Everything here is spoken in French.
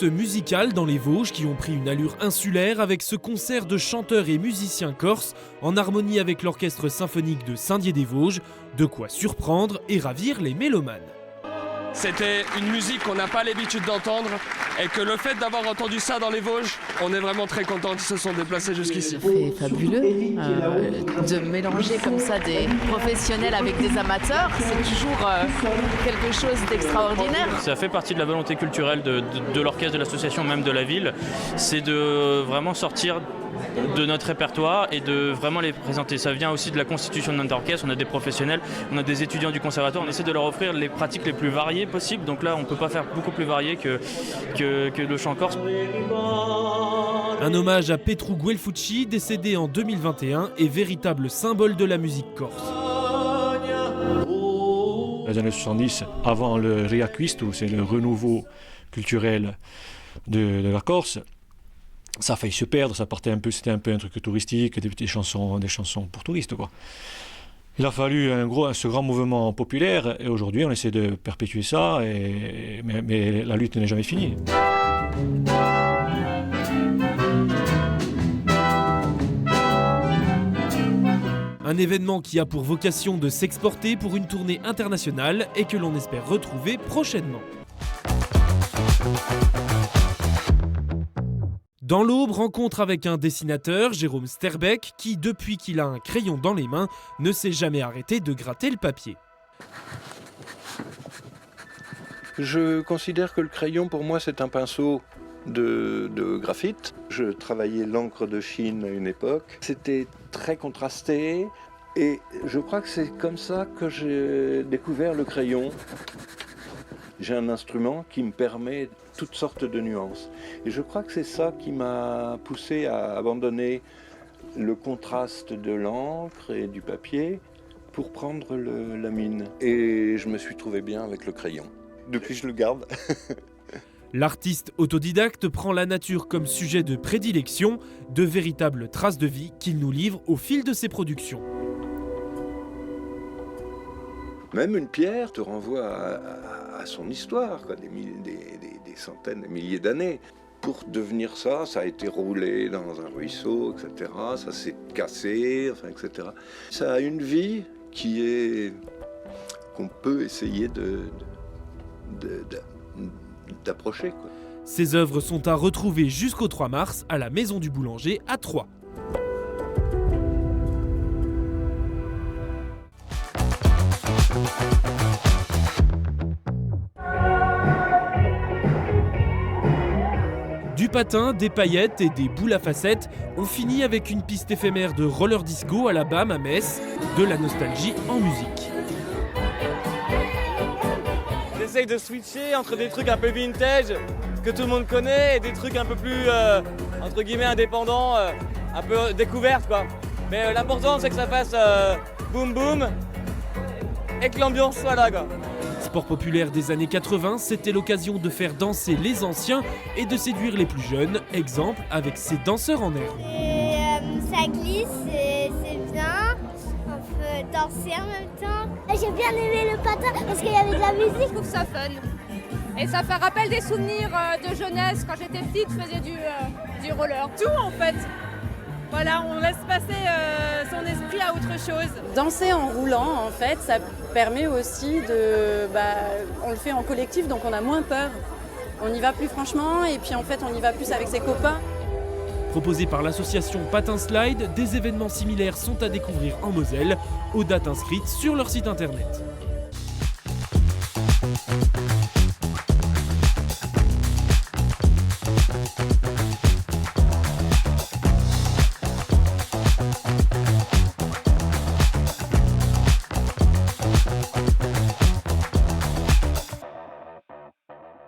musicales dans les Vosges qui ont pris une allure insulaire avec ce concert de chanteurs et musiciens corses en harmonie avec l'orchestre symphonique de Saint-Dié-des-Vosges, de quoi surprendre et ravir les mélomanes. C'était une musique qu'on n'a pas l'habitude d'entendre et que le fait d'avoir entendu ça dans les Vosges, on est vraiment très contents qu'ils se sont déplacés jusqu'ici. C'est fabuleux de mélanger comme ça des professionnels avec des amateurs, c'est toujours quelque chose d'extraordinaire. Ça fait partie de la volonté culturelle de l'orchestre, de l'association, même de la ville, c'est de vraiment sortir de notre répertoire et de vraiment les présenter. Ça vient aussi de la constitution de notre orchestre, on a des professionnels, on a des étudiants du conservatoire, on essaie de leur offrir les pratiques les plus variées possibles, donc là on ne peut pas faire beaucoup plus varié que le chant corse. Un hommage à Petru Guelfucci, décédé en 2021 et véritable symbole de la musique corse. Les années 70, avant le Riacquisto, c'est le renouveau culturel de la Corse, ça a failli se perdre, c'était un peu un truc touristique, des chansons pour touristes, quoi. Il a fallu ce grand mouvement populaire et aujourd'hui on essaie de perpétuer ça, mais la lutte n'est jamais finie. Un événement qui a pour vocation de s'exporter pour une tournée internationale et que l'on espère retrouver prochainement. Dans l'Aube, rencontre avec un dessinateur, Jérôme Sterbeck, qui, depuis qu'il a un crayon dans les mains, ne s'est jamais arrêté de gratter le papier. Je considère que le crayon, pour moi, c'est un pinceau de graphite. Je travaillais l'encre de Chine à une époque. C'était très contrasté et je crois que c'est comme ça que j'ai découvert le crayon. J'ai un instrument qui me permet toutes sortes de nuances. Et je crois que c'est ça qui m'a poussé à abandonner le contraste de l'encre et du papier pour prendre la mine. Et je me suis trouvé bien avec le crayon. Depuis, je le garde. L'artiste autodidacte prend la nature comme sujet de prédilection, de véritables traces de vie qu'il nous livre au fil de ses productions. Même une pierre te renvoie à son histoire, quoi, des centaines, des milliers d'années. Pour devenir ça, ça a été roulé dans un ruisseau, etc. Ça s'est cassé, etc. Ça a une vie qu'on peut essayer d'approcher, quoi. Ces œuvres sont à retrouver jusqu'au 3 mars à la Maison du Boulanger à Troyes. Du patin, des paillettes et des boules à facettes, on finit avec une piste éphémère de roller disco à la BAM à Metz, de la nostalgie en musique. J'essaye de switcher entre des trucs un peu vintage que tout le monde connaît et des trucs un peu plus entre guillemets indépendants, un peu découvertes, quoi. Mais l'important c'est que ça fasse boum boum et que l'ambiance soit là, quoi. Sport populaire des années 80, c'était l'occasion de faire danser les anciens et de séduire les plus jeunes. Exemple avec ces danseurs en herbe. Ça glisse, c'est bien. On peut danser en même temps. J'ai bien aimé le patin parce qu'il y avait de la musique. Je trouve ça fun. Et ça fait rappel des souvenirs de jeunesse. Quand j'étais petite, je faisais du roller. Tout en fait. Voilà, on laisse passer son esprit à autre chose. Danser en roulant, en fait, ça permet aussi on le fait en collectif, donc on a moins peur. On y va plus franchement et puis en fait, on y va plus avec ses copains. Proposé par l'association Patin Slide, des événements similaires sont à découvrir en Moselle, aux dates inscrites sur leur site internet.